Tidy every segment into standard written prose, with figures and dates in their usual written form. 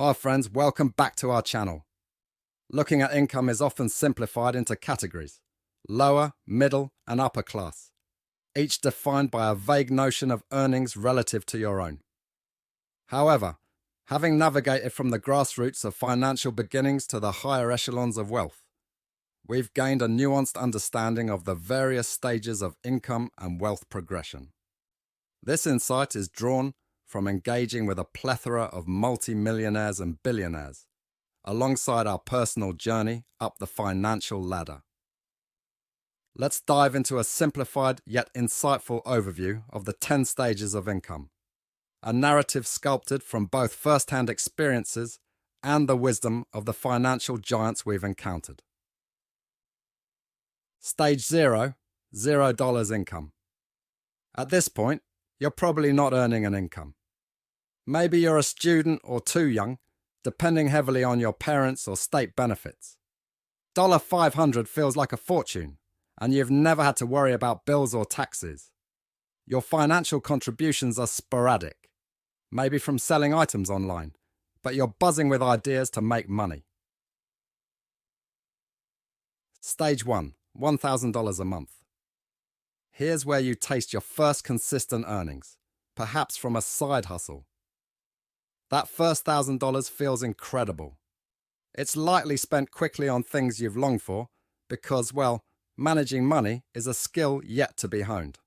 Hi friends, welcome back to our channel. Looking at income is often simplified into categories: lower, middle, and upper class, each defined by a vague notion of earnings relative to your own. However, having navigated from the grassroots of financial beginnings to the higher echelons of wealth, we've gained a nuanced understanding of the various stages of income and wealth progression. This insight is drawn from engaging with a plethora of multi-millionaires and billionaires, alongside our personal journey up the financial ladder. Let's dive into a simplified yet insightful overview of the 10 stages of income, a narrative sculpted from both first-hand experiences and the wisdom of the financial giants we've encountered. Stage 0, $0 income. At this point, you're probably not earning an income. Maybe you're a student or too young, depending heavily on your parents or state benefits. $500 feels like a fortune, and you've never had to worry about bills or taxes. Your financial contributions are sporadic, maybe from selling items online, but you're buzzing with ideas to make money. Stage 1, $1,000 a month. Here's where you taste your first consistent earnings, perhaps from a side hustle. That first $1,000 feels incredible. It's likely spent quickly on things you've longed for because, well, managing money is a skill yet to be honed.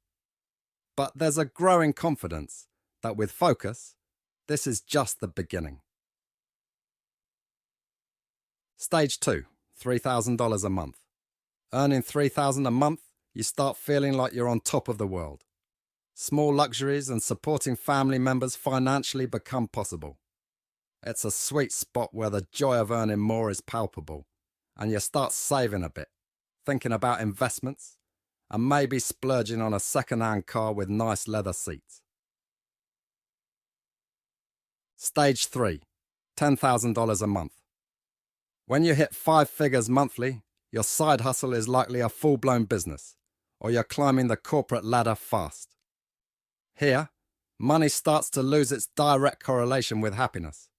But there's a growing confidence that with focus, this is just the beginning. Stage 2, $3,000 a month. Earning $3,000 a month, you start feeling like you're on top of the world. Small luxuries and supporting family members financially become possible. It's a sweet spot where the joy of earning more is palpable, and you start saving a bit, thinking about investments, and maybe splurging on a second-hand car with nice leather seats. Stage 3, $10,000 a month. When you hit 5 figures monthly, your side hustle is likely a full-blown business, or you're climbing the corporate ladder fast. Here, money starts to lose its direct correlation with happiness.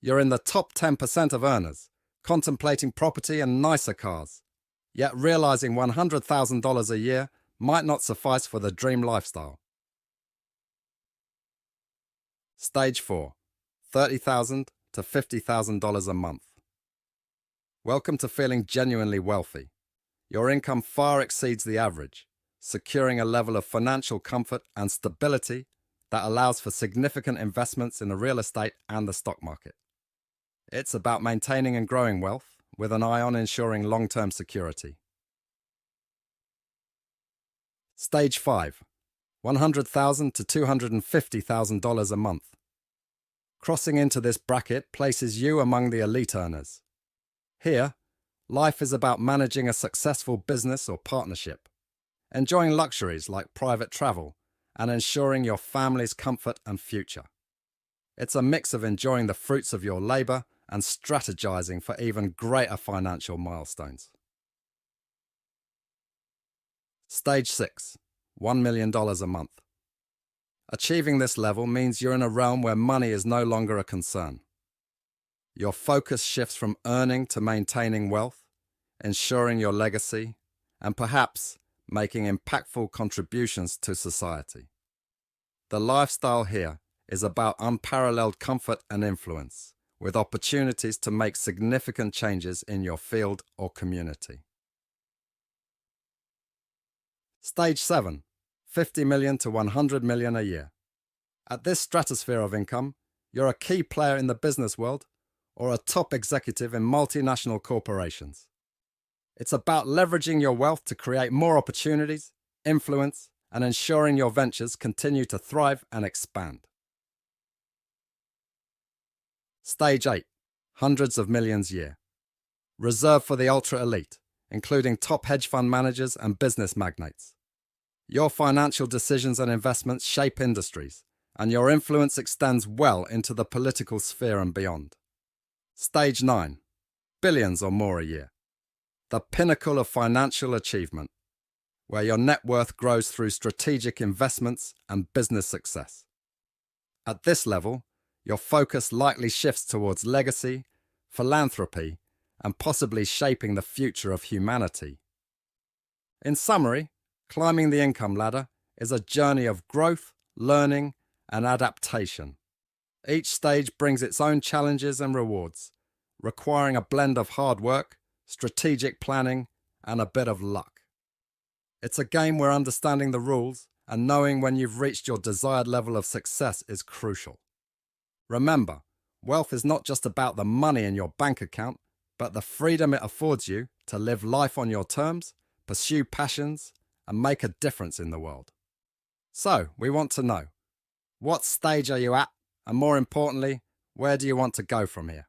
You're in the top 10% of earners, contemplating property and nicer cars, yet realizing $100,000 a year might not suffice for the dream lifestyle. Stage 4, $30,000 to $50,000 a month. Welcome to feeling genuinely wealthy. Your income far exceeds the average, securing a level of financial comfort and stability that allows for significant investments in the real estate and the stock market. It's about maintaining and growing wealth with an eye on ensuring long-term security. Stage 5, $100,000 to $250,000 a month. Crossing into this bracket places you among the elite earners. Here, life is about managing a successful business or partnership, enjoying luxuries like private travel, and ensuring your family's comfort and future. It's a mix of enjoying the fruits of your labor and strategizing for even greater financial milestones. Stage 6, $1 million a month. Achieving this level means you're in a realm where money is no longer a concern. Your focus shifts from earning to maintaining wealth, ensuring your legacy, and perhaps making impactful contributions to society. The lifestyle here is about unparalleled comfort and influence, with opportunities to make significant changes in your field or community. Stage 7, $50 million to $100 million a year. At this stratosphere of income, you're a key player in the business world or a top executive in multinational corporations. It's about leveraging your wealth to create more opportunities, influence, and ensuring your ventures continue to thrive and expand. Stage 8, hundreds of millions a year. Reserved for the ultra-elite, including top hedge fund managers and business magnates. Your financial decisions and investments shape industries, and your influence extends well into the political sphere and beyond. Stage 9, billions or more a year. The pinnacle of financial achievement, where your net worth grows through strategic investments and business success. At this level, your focus likely shifts towards legacy, philanthropy, and possibly shaping the future of humanity. In summary, climbing the income ladder is a journey of growth, learning, and adaptation. Each stage brings its own challenges and rewards, requiring a blend of hard work, strategic planning, and a bit of luck. It's a game where understanding the rules and knowing when you've reached your desired level of success is crucial. Remember, wealth is not just about the money in your bank account, but the freedom it affords you to live life on your terms, pursue passions, and make a difference in the world. So, we want to know, what stage are you at? And more importantly, where do you want to go from here?